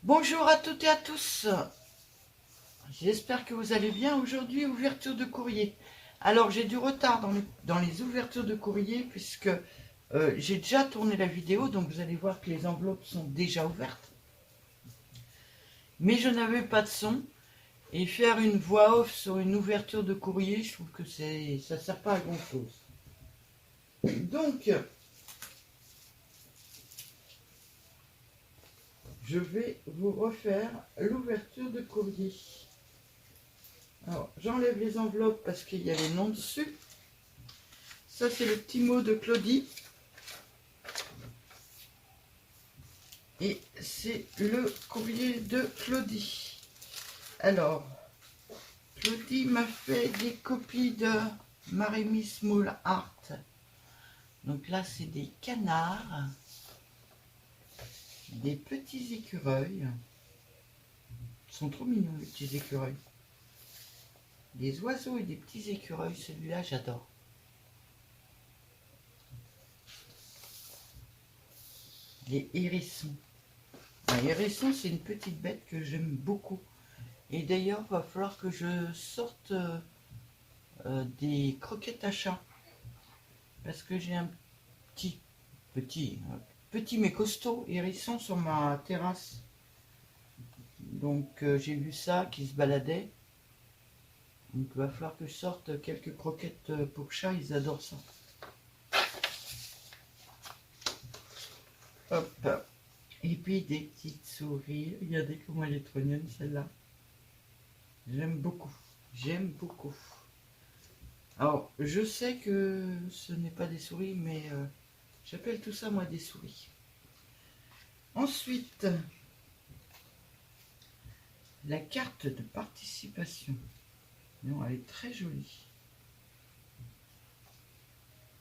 Bonjour à toutes et à tous, j'espère que vous allez bien. Aujourd'hui, ouverture de courrier. Alors j'ai du retard dans les ouvertures de courrier puisque j'ai déjà tourné la vidéo, donc vous allez voir que les enveloppes sont déjà ouvertes. Mais je n'avais pas de son et faire une voix off sur une ouverture de courrier, je trouve que ça ne sert pas à grand chose. Donc, je vais vous refaire l'ouverture de courrier. Alors, j'enlève les enveloppes parce qu'il y a les noms dessus. Ça, c'est le petit mot de Claudie. Et c'est le courrier de Claudie. Alors, Claudie m'a fait des copies de Marie Small Art. Donc là, c'est des canards, des petits écureuils. Ils sont trop mignons, les petits écureuils. Des oiseaux et des petits écureuils, celui-là, j'adore. Les hérissons. Un hérisson, c'est une petite bête que j'aime beaucoup. Et d'ailleurs, il va falloir que je sorte des croquettes à chat. Parce que j'ai un petit mais costaud hérisson sur ma terrasse. Donc j'ai vu ça qui se baladait. Donc il va falloir que je sorte quelques croquettes pour chat, ils adorent ça. Hop. Et puis des petites souris. Regardez comment elle est trognonne celle-là. J'aime beaucoup. J'aime beaucoup. Alors, je sais que ce n'est pas des souris, mais j'appelle tout ça, moi, des souris. Ensuite, la carte de participation. Non, elle est très jolie.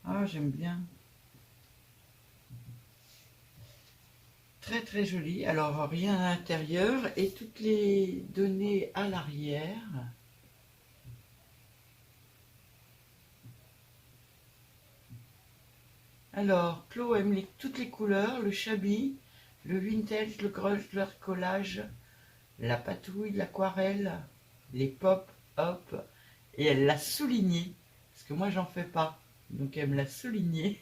Ah, j'aime bien. Très, très jolie. Alors, rien à l'intérieur et toutes les données à l'arrière. Alors, Claude aime toutes les couleurs, le chablis, le vintage, le collage, la patouille, l'aquarelle, les pop-up. Et elle l'a souligné, parce que moi, j'en fais pas. Donc, elle me l'a souligné.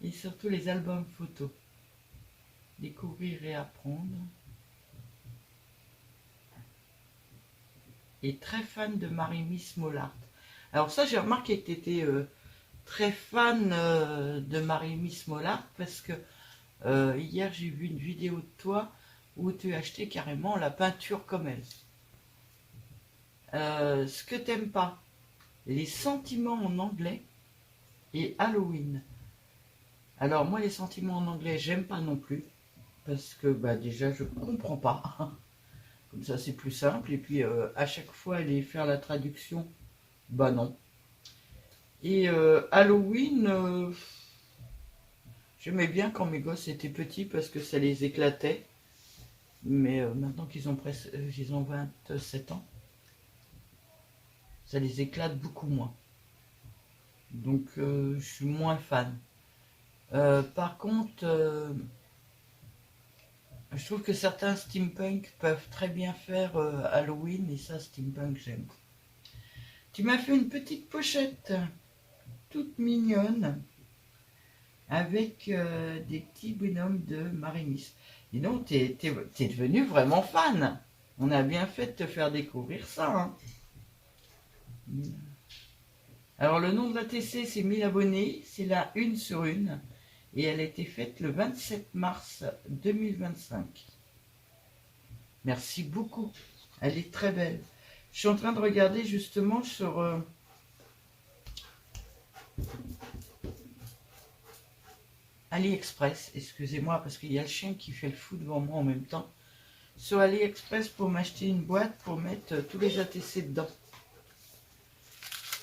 Et surtout les albums photos. Découvrir et apprendre. Et très fan de Marie-Miss Mollart. Alors ça, j'ai remarqué que tu étais très fan de Marie-Miss Mollart parce que hier, j'ai vu une vidéo de toi où tu achetais carrément la peinture comme elle. Ce que t'aimes pas, les sentiments en anglais et Halloween. Alors moi, les sentiments en anglais, j'aime pas non plus parce que bah, déjà, je comprends pas. Comme ça, c'est plus simple. Et puis, à chaque fois, aller faire la traduction, bah non. Et Halloween, j'aimais bien quand mes gosses étaient petits parce que ça les éclatait. Mais maintenant qu'ils ont, ils ont 27 ans, ça les éclate beaucoup moins. Donc je suis moins fan. Par contre, je trouve que certains steampunk peuvent très bien faire Halloween et ça, steampunk, j'aime. Tu m'as fait une petite pochette toute mignonne avec des petits bonhommes de Marimis. Dis donc, t'es devenu vraiment fan. On a bien fait de te faire découvrir ça. Hein. Alors, le nom de la TC, c'est 1000 abonnés. C'est la 1 sur 1. Et elle a été faite le 27 mars 2025. Merci beaucoup. Elle est très belle. Je suis en train de regarder justement sur... AliExpress, excusez-moi parce qu'il y a le chien qui fait le fou devant moi en même temps. Sur AliExpress pour m'acheter une boîte pour mettre tous les ATC dedans.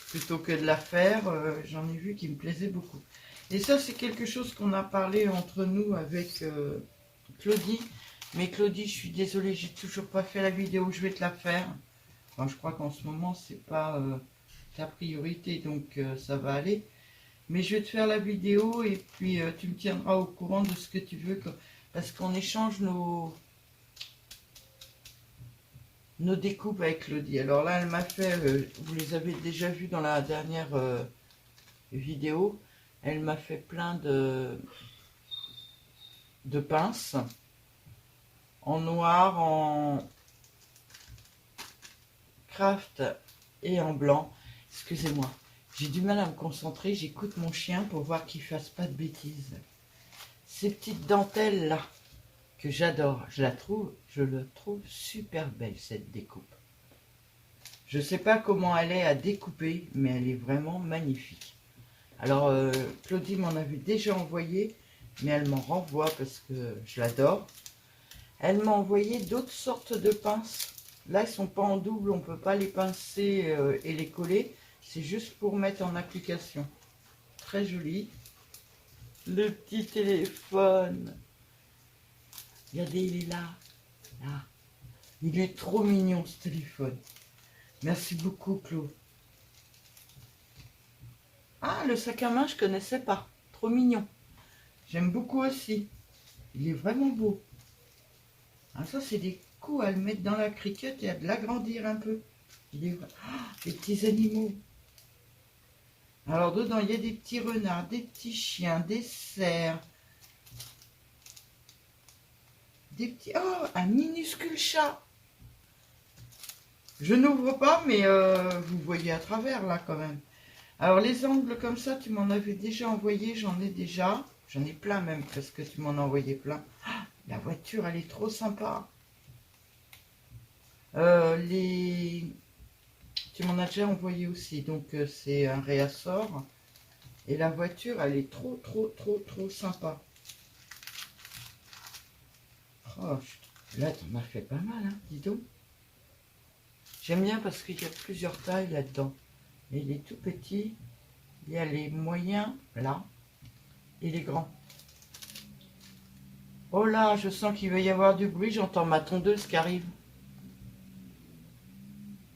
Plutôt que de la faire, j'en ai vu qui me plaisait beaucoup. Et ça, c'est quelque chose qu'on a parlé entre nous avec Claudie. Mais Claudie, je suis désolée, j'ai toujours pas fait la vidéo, je vais te la faire. Enfin, je crois qu'en ce moment, c'est pas ta priorité, donc ça va aller. Mais je vais te faire la vidéo et puis tu me tiendras au courant de ce que tu veux. parce qu'on échange nos découpes avec Claudie. Alors là, elle m'a fait, vous les avez déjà vus dans la dernière vidéo, elle m'a fait plein de pinces en noir, en craft et en blanc. Excusez-moi, j'ai du mal à me concentrer, j'écoute mon chien pour voir qu'il fasse pas de bêtises. Ces petites dentelles là, que j'adore, je le trouve super belle cette découpe. Je sais pas comment elle est à découper, mais elle est vraiment magnifique. Alors Claudie m'en avait déjà envoyé, mais elle m'en renvoie parce que je l'adore. Elle m'a envoyé d'autres sortes de pinces. Là, elles sont pas en double, on peut pas les pincer et les coller. C'est juste pour mettre en application. Très joli. Le petit téléphone. Regardez, il est là. Là. Il est trop mignon ce téléphone. Merci beaucoup, Claude. Ah, le sac à main, je connaissais pas. Trop mignon. J'aime beaucoup aussi. Il est vraiment beau. Ah, ça, c'est des coups à le mettre dans la criquette et à l'agrandir un peu. Il est... des petits animaux. Alors, dedans, il y a des petits renards, des petits chiens, des cerfs. Des petits... Oh, un minuscule chat. Je n'ouvre pas, mais vous voyez à travers, là, quand même. Alors, les angles comme ça, tu m'en avais déjà envoyé. J'en ai déjà. J'en ai plein, même, parce que tu m'en as envoyé plein. Ah, la voiture, elle est trop sympa. Tu m'en as déjà envoyé aussi, donc c'est un réassort. Et la voiture, elle est trop sympa. Oh, là, t'en as fait pas mal, hein, dis donc. J'aime bien parce qu'il y a plusieurs tailles là-dedans. Il est tout petit, il y a les moyens, là, et les grands. Oh là, je sens qu'il va y avoir du bruit, j'entends ma tondeuse qui arrive.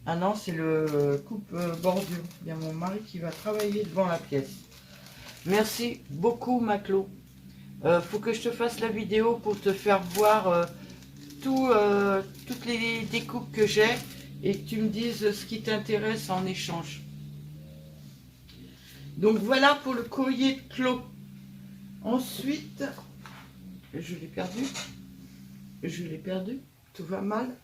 Ah non, c'est le coupe bordure. Il y a mon mari qui va travailler devant la pièce. Merci beaucoup, Maclo. Faut que je te fasse la vidéo pour te faire voir toutes les découpes que j'ai et que tu me dises ce qui t'intéresse en échange. Donc voilà pour le courrier de Clos. Ensuite, je l'ai perdu, tout va mal.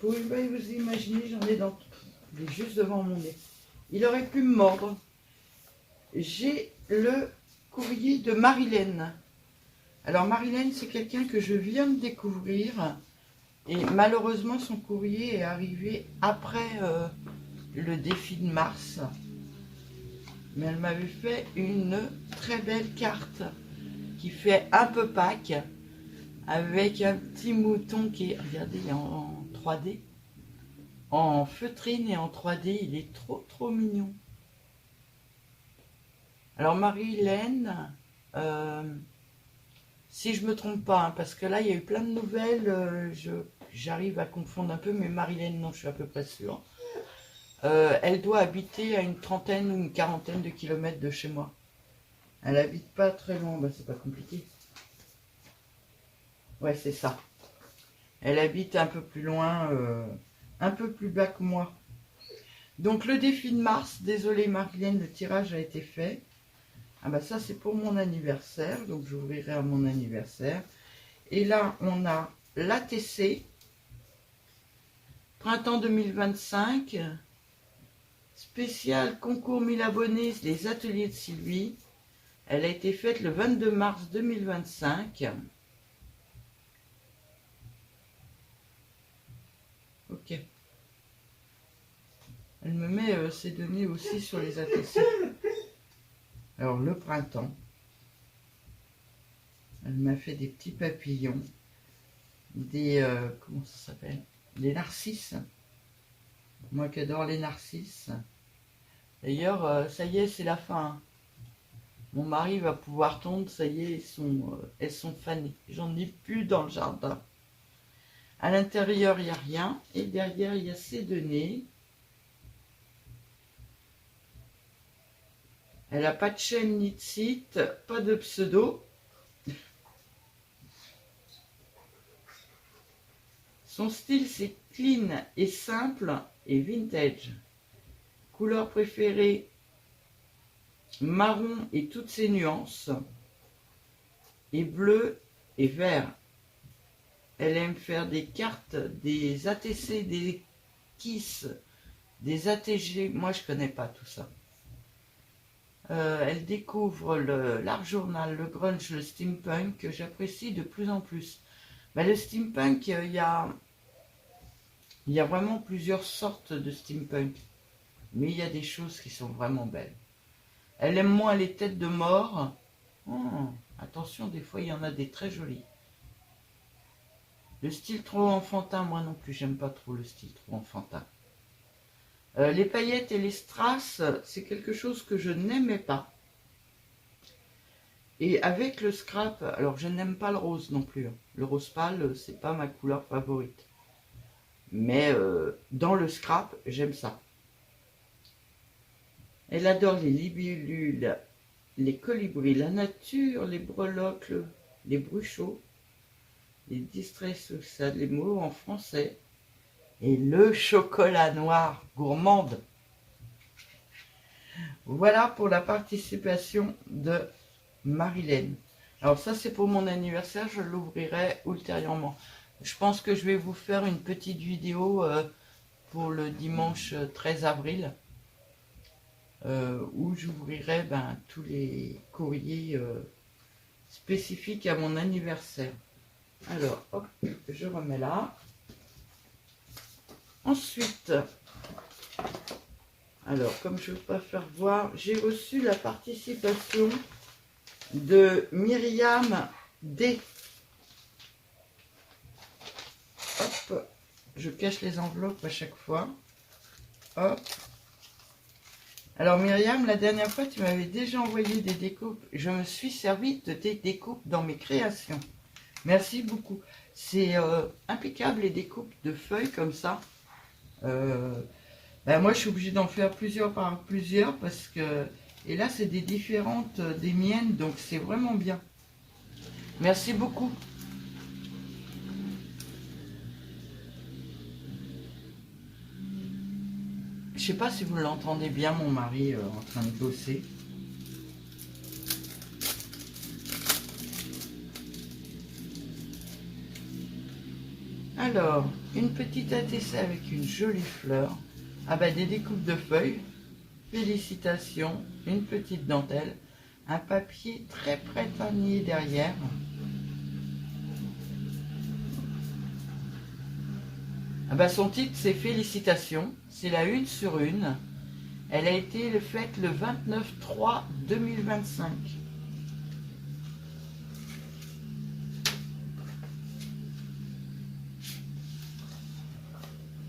Pouvez pas vous imaginer, j'en ai dans... Il est juste devant mon nez. Il aurait pu me mordre. J'ai le courrier de Marilène. Alors Marilène, c'est quelqu'un que je viens de découvrir. Et malheureusement, son courrier est arrivé après le défi de Mars. Mais elle m'avait fait une très belle carte qui fait un peu Pâques avec un petit mouton qui est, regardez, en 3D. En feutrine et en 3D, il est trop mignon. Alors Marie-Hélène, si je me trompe pas, hein, parce que là il y a eu plein de nouvelles, j'arrive à confondre un peu, mais Marie-Hélène, non, je suis à peu près sûre. Elle doit habiter à une trentaine ou une quarantaine de kilomètres de chez moi. Elle habite pas très loin, bah c'est pas compliqué. Ouais, c'est ça. Elle habite un peu plus loin, un peu plus bas que moi. Donc le défi de Mars, désolé Marilène, le tirage a été fait. Ah bah ça c'est pour mon anniversaire, donc j'ouvrirai à mon anniversaire. Et là on a l'ATC, printemps 2025, spécial concours 1000 abonnés, les ateliers de Sylvie. Elle a été faite le 22 mars 2025. Ok. Elle me met ses données aussi sur les ATC. Alors le printemps. Elle m'a fait des petits papillons. Des... comment ça s'appelle? Des narcisses. Moi qui adore les narcisses. D'ailleurs, ça y est, c'est la fin. Mon mari va pouvoir tondre, ça y est, elles sont fanées. J'en ai plus dans le jardin. À l'intérieur, il n'y a rien. Et derrière, il y a ses données. Elle n'a pas de chaîne ni de site, pas de pseudo. Son style, c'est clean et simple et vintage. Couleur préférée, marron et toutes ses nuances. Et bleu et vert. Elle aime faire des cartes, des ATC, des KISS, des ATG. Moi, je connais pas tout ça. Elle découvre l'art journal, le grunge, le steampunk, que j'apprécie de plus en plus. Ben, le steampunk, il y a vraiment plusieurs sortes de steampunk. Mais il y a des choses qui sont vraiment belles. Elle aime moins les têtes de mort. Oh, attention, des fois, il y en a des très jolies. Le style trop enfantin, moi non plus, j'aime pas trop le style trop enfantin. Les paillettes et les strass, c'est quelque chose que je n'aimais pas. Et avec le scrap, alors je n'aime pas le rose non plus. Le rose pâle, c'est pas ma couleur favorite. Mais dans le scrap, j'aime ça. Elle adore les libellules, les colibris, la nature, les breloques, les bruchots, les distress, ça les mots en français. Et le chocolat noir gourmande. Voilà pour la participation de Marilène. Alors ça, c'est pour mon anniversaire, je l'ouvrirai ultérieurement. Je pense que je vais vous faire une petite vidéo pour le dimanche 13 avril où j'ouvrirai tous les courriers spécifiques à mon anniversaire. Alors, hop, je remets là. Ensuite, alors comme je ne veux pas faire voir, j'ai reçu la participation de Myriam D. Hop, je cache les enveloppes à chaque fois. Hop. Alors Myriam, la dernière fois, tu m'avais déjà envoyé des découpes. Je me suis servi de tes découpes dans mes créations. Merci beaucoup. C'est impeccable les découpes de feuilles comme ça. Moi, je suis obligée d'en faire plusieurs par plusieurs parce que... Et là, c'est des différentes des miennes, donc c'est vraiment bien. Merci beaucoup. Je sais pas si vous l'entendez bien, mon mari en train de bosser. Alors, une petite ATC avec une jolie fleur. Ah bah des découpes de feuilles. Félicitations. Une petite dentelle. Un papier très printanier derrière. Ah bah son titre c'est Félicitations. C'est la 1 sur 1. Elle a été faite le 29/3/2025.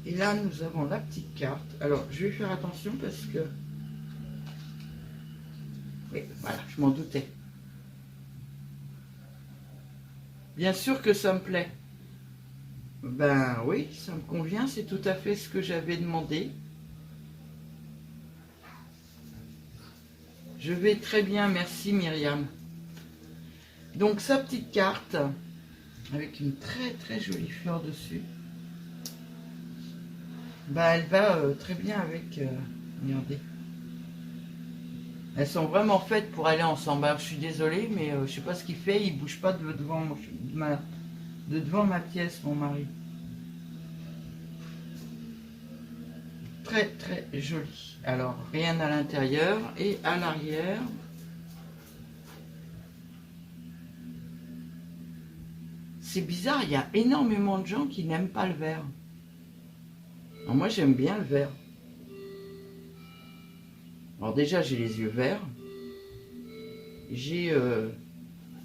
Et là, nous avons la petite carte. Alors, je vais faire attention parce que... Oui, voilà, je m'en doutais. Bien sûr que ça me plaît. Ben oui, ça me convient, c'est tout à fait ce que j'avais demandé. Je vais très bien, merci Myriam. Donc, sa petite carte, avec une très très jolie fleur dessus. Elle va très bien avec... regardez. Elles sont vraiment faites pour aller ensemble. Alors, je suis désolée, mais je sais pas ce qu'il fait. Il bouge pas de devant ma pièce, mon mari. Très très joli. Alors, rien à l'intérieur et à l'arrière. C'est bizarre, il y a énormément de gens qui n'aiment pas le vert. Alors moi, j'aime bien le vert. Alors déjà, j'ai les yeux verts. J'ai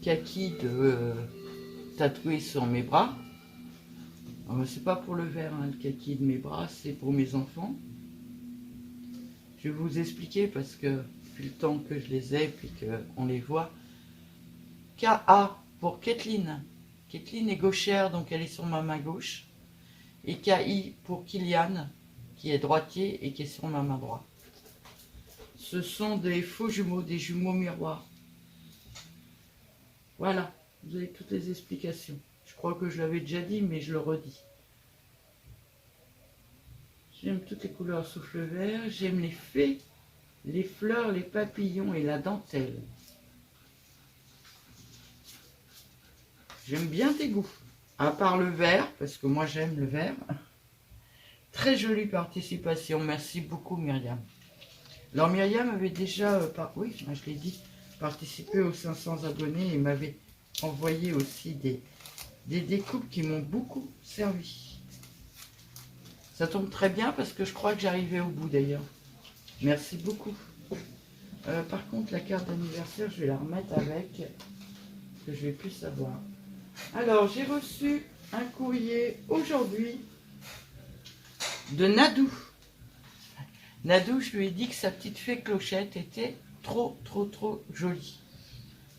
kaki de tatoué sur mes bras. C'est pas pour le vert, hein, le kaki de mes bras, c'est pour mes enfants. Je vais vous expliquer parce que depuis le temps que je les ai, puis qu'on les voit. KA pour Kathleen. Kathleen est gauchère, donc elle est sur ma main gauche. Et KI pour Kylian, qui est droitier et qui est sur ma main droite. Ce sont des faux jumeaux, des jumeaux miroirs. Voilà, vous avez toutes les explications. Je crois que je l'avais déjà dit, mais je le redis. J'aime toutes les couleurs sauf le vert. J'aime les fées, les fleurs, les papillons et la dentelle. J'aime bien tes goûts. À part le vert, parce que moi j'aime le vert. Très jolie participation. Merci beaucoup Myriam. Alors Myriam avait déjà, oui, je l'ai dit, participé aux 500 abonnés et m'avait envoyé aussi des découpes qui m'ont beaucoup servi. Ça tombe très bien parce que je crois que j'arrivais au bout d'ailleurs. Merci beaucoup. Par contre, la carte d'anniversaire, je vais la remettre avec, que je vais plus savoir. Alors, j'ai reçu un courrier aujourd'hui de Nadou. Nadou, je lui ai dit que sa petite fée Clochette était trop jolie.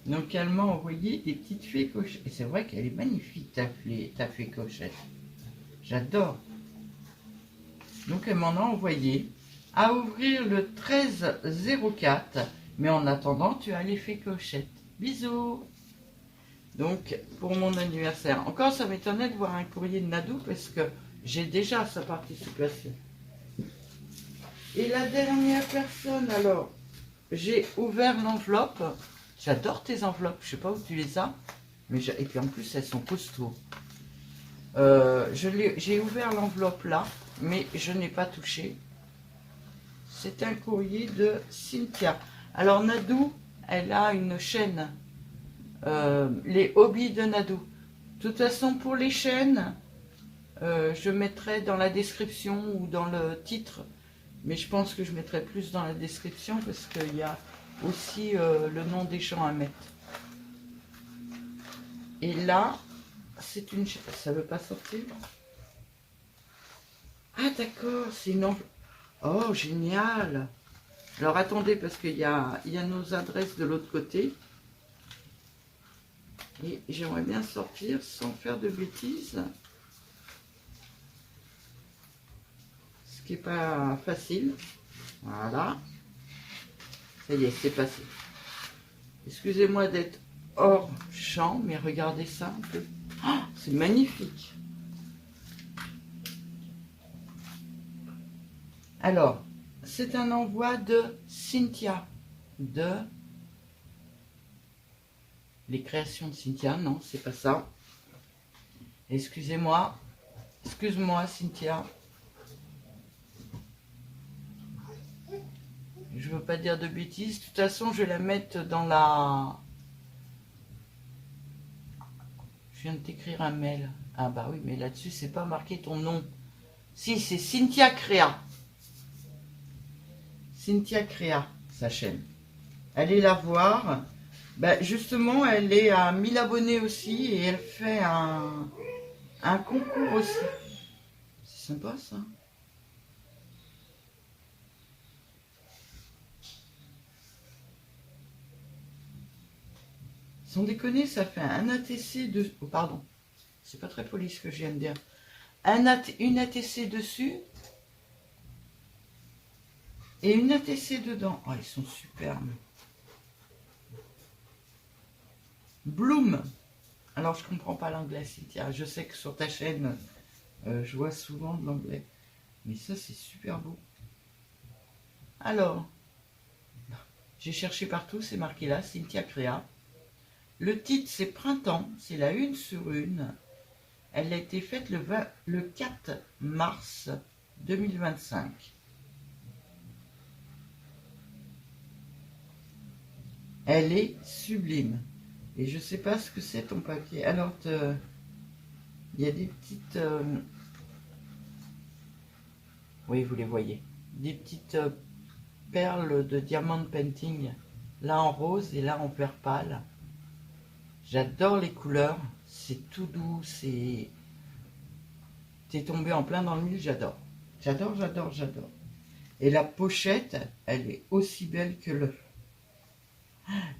Donc, elle m'a envoyé des petites fées Clochettes. Et c'est vrai qu'elle est magnifique, ta fée Clochette. J'adore. Donc, elle m'en a envoyé à ouvrir le 13-04. Mais en attendant, tu as les fées Clochettes. Bisous. Donc, pour mon anniversaire. Encore, ça m'étonnait de voir un courrier de Nadou parce que j'ai déjà sa participation. Et la dernière personne, alors, j'ai ouvert l'enveloppe. J'adore tes enveloppes. Je sais pas où tu les as. Mais et puis en plus, elles sont costauds. J'ai ouvert l'enveloppe là, mais je n'ai pas touché. C'est un courrier de Cynthia. Alors, Nadou, elle a une chaîne. Les hobbies de Nadou. De toute façon, pour les chaînes, je mettrai dans la description ou dans le titre, mais je pense que je mettrai plus dans la description parce qu'il y a aussi le nom des champs à mettre. Et là, c'est une chaîne. Ça ne veut pas sortir? Ah d'accord, c'est une enveloppe. Oh, génial! Alors attendez, parce qu'il y a nos adresses de l'autre côté. Et j'aimerais bien sortir sans faire de bêtises. Ce qui n'est pas facile. Voilà. Ça y est, c'est passé. Excusez-moi d'être hors champ, mais regardez ça un peu. Oh, c'est magnifique. Alors, c'est un envoi de Cynthia, de les créations de Cynthia. Non, c'est pas ça. Excusez-moi. Excuse-moi, Cynthia. Je veux pas dire de bêtises. De toute façon, je vais la mettre dans la... Je viens de t'écrire un mail. Ah bah oui, mais là-dessus, c'est pas marqué ton nom. Si, c'est Cynthia Créa. Cynthia Créa, sa chaîne. Allez la voir. Ben justement, elle est à 1000 abonnés aussi et elle fait un concours aussi. C'est sympa ça. Sans déconner, ça fait un ATC de... Oh, pardon, c'est pas très poli ce que je viens de dire. Une ATC dessus et une ATC dedans. Oh, ils sont superbes. Bloom. Alors, je comprends pas l'anglais, Cynthia. Je sais que sur ta chaîne, je vois souvent de l'anglais. Mais ça, c'est super beau. Alors, j'ai cherché partout, c'est marqué là, Cynthia Créa. Le titre, c'est Printemps, c'est la 1/1. Elle a été faite le 4 mars 2025. Elle est sublime. Et je ne sais pas ce que c'est ton papier. Alors, il y a des petites... oui, vous les voyez. Des petites perles de diamond painting. Là en rose et là en vert pâle. J'adore les couleurs. C'est tout doux. C'est... T'es tombé en plein dans le mille, j'adore. J'adore, j'adore, j'adore. Et la pochette, elle est aussi belle que le...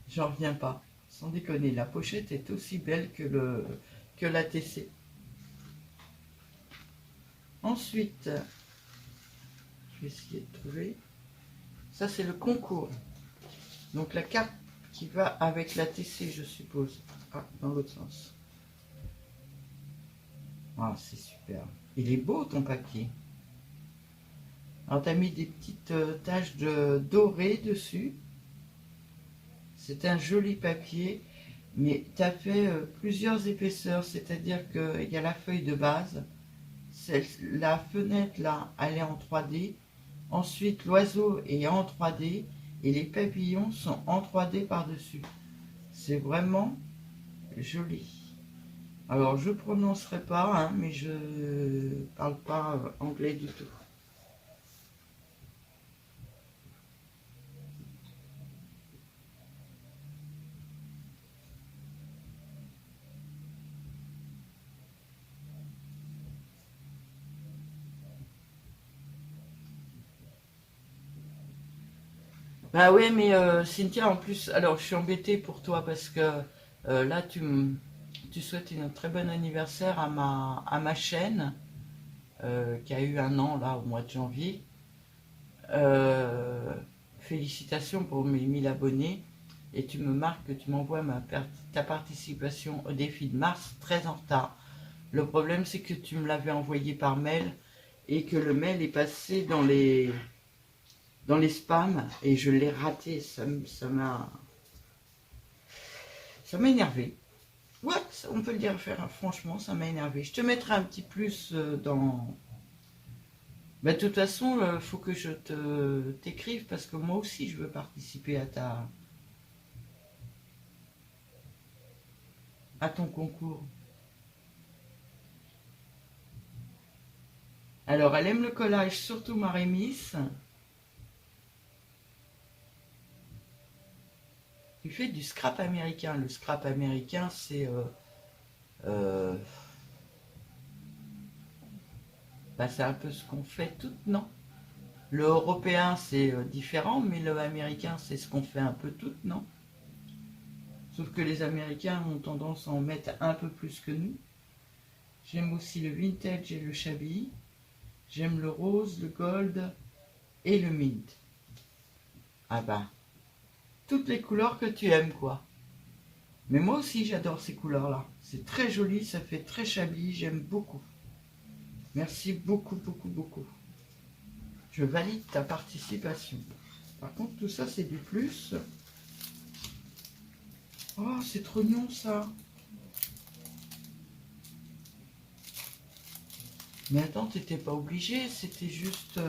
J'en reviens pas. Sans déconner, la pochette est aussi belle que la TC. Ensuite, je vais essayer de trouver. Ça, c'est le concours. Donc la carte qui va avec la TC, je suppose. Ah, dans l'autre sens. Ah, c'est super. Il est beau ton papier. Alors tu as mis des petites taches de doré dessus. C'est un joli papier, mais tu as fait plusieurs épaisseurs, c'est-à-dire qu'il y a la feuille de base, la fenêtre là, elle est en 3D, ensuite l'oiseau est en 3D et les papillons sont en 3D par-dessus. C'est vraiment joli. Alors je prononcerai pas, hein, mais je parle pas anglais du tout. Bah ouais, mais Cynthia, en plus, alors je suis embêtée pour toi parce que là, tu souhaites un très bon anniversaire à ma chaîne qui a eu 1 an là au mois de janvier. Euh, Félicitations pour mes 1000 abonnés et tu me marques que tu m'envoies ta participation au défi de mars très en retard. Le problème, c'est que tu me l'avais envoyé par mail et que le mail est passé dans les spams et je l'ai raté. Ça m'a énervé. Ouais, on peut le dire, franchement, ça m'a énervé. Je te mettrai un petit plus dans... Bah, de toute façon, il faut que je t'écrive parce que moi aussi, je veux participer à ton concours. Alors, elle aime le collage, surtout Marie-Miss. Tu fais du scrap américain. Le scrap américain, c'est... c'est un peu ce qu'on fait toutes, non? Le européen, c'est différent, mais le américain, c'est ce qu'on fait un peu toutes, non? Sauf que les Américains ont tendance à en mettre un peu plus que nous. J'aime aussi le vintage et le shabby. J'aime le rose, le gold et le mint. Ah bah, toutes les couleurs que tu aimes, quoi. Mais moi aussi, j'adore ces couleurs-là. C'est très joli, ça fait très shabby, j'aime beaucoup. Merci beaucoup, beaucoup, beaucoup. Je valide ta participation. Par contre, tout ça, c'est du plus. Oh, c'est trop mignon, ça. Mais attends, t'étais pas obligé, c'était juste...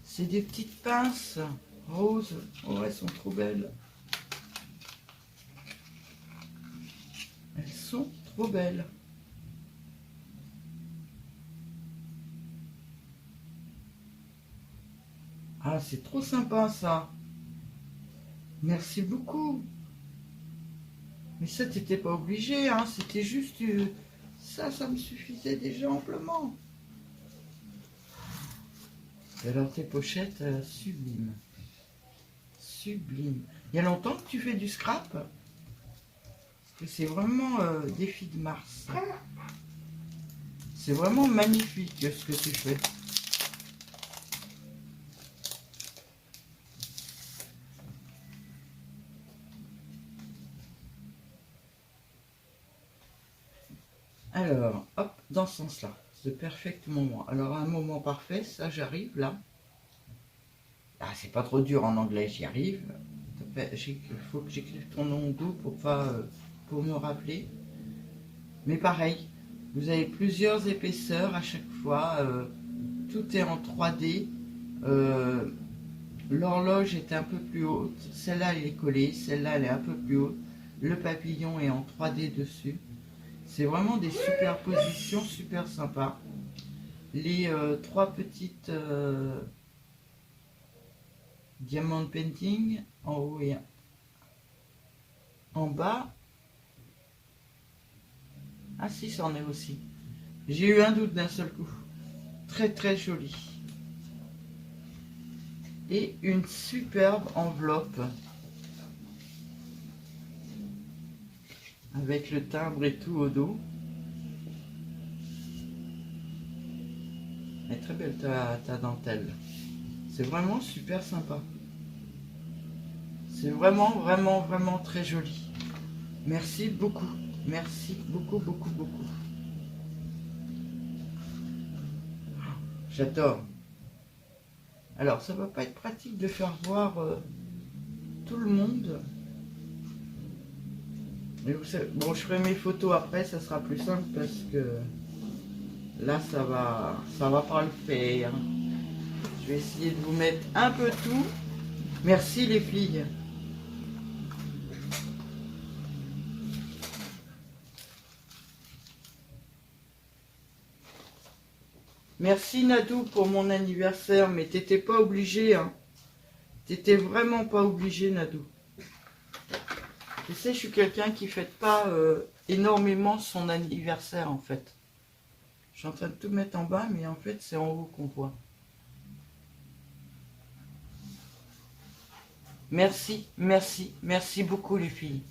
C'est des petites pinces roses. Oh, elles sont trop belles. Elles sont trop belles. Ah, c'est trop sympa, ça. Merci beaucoup. Mais ça, t'étais pas obligé, hein. C'était juste... ça me suffisait déjà amplement. Et alors, tes pochettes, sublimes. Sublime. Il y a longtemps que tu fais du scrap? Parce que c'est vraiment défi de Mars. C'est vraiment magnifique ce que tu fais. Alors, hop, dans ce sens-là. Ce perfect moment. Alors, un moment parfait, ça, j'arrive là. Ah, c'est pas trop dur en anglais, j'y arrive. Il faut que j'écrive ton nom doux pour me rappeler. Mais pareil, vous avez plusieurs épaisseurs à chaque fois. Tout est en 3D. L'horloge est un peu plus haute. Celle-là, elle est collée. Celle-là, elle est un peu plus haute. Le papillon est en 3D dessus. C'est vraiment des superpositions super sympas. Les 3 petites diamond painting en haut et en bas. Ah si, c'en est aussi. J'ai eu un doute d'un seul coup. Très très joli. Et une superbe enveloppe avec le timbre et tout au dos. Elle est très belle ta dentelle. C'est vraiment super sympa. C'est vraiment, vraiment, vraiment très joli. Merci beaucoup. Merci beaucoup, beaucoup, beaucoup. J'adore. Alors, ça va pas être pratique de faire voir tout le monde. Mais vous savez, bon, je ferai mes photos après, ça sera plus simple parce que là, ça va pas le faire. Je vais essayer de vous mettre un peu tout. Merci les filles. Merci Nadou pour mon anniversaire, mais t'étais pas obligé, hein. T'étais vraiment pas obligé, Nadou. Tu sais, je suis quelqu'un qui fête pas énormément son anniversaire, en fait. Je suis en train de tout mettre en bas, mais en fait, c'est en haut qu'on voit. Merci, merci, merci beaucoup les filles.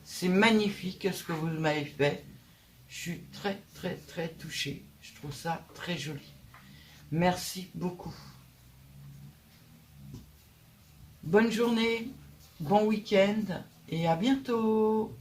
C'est magnifique ce que vous m'avez fait. Je suis très, très, très touchée. Je trouve ça très joli. Merci beaucoup. Bonne journée, bon week-end et à bientôt.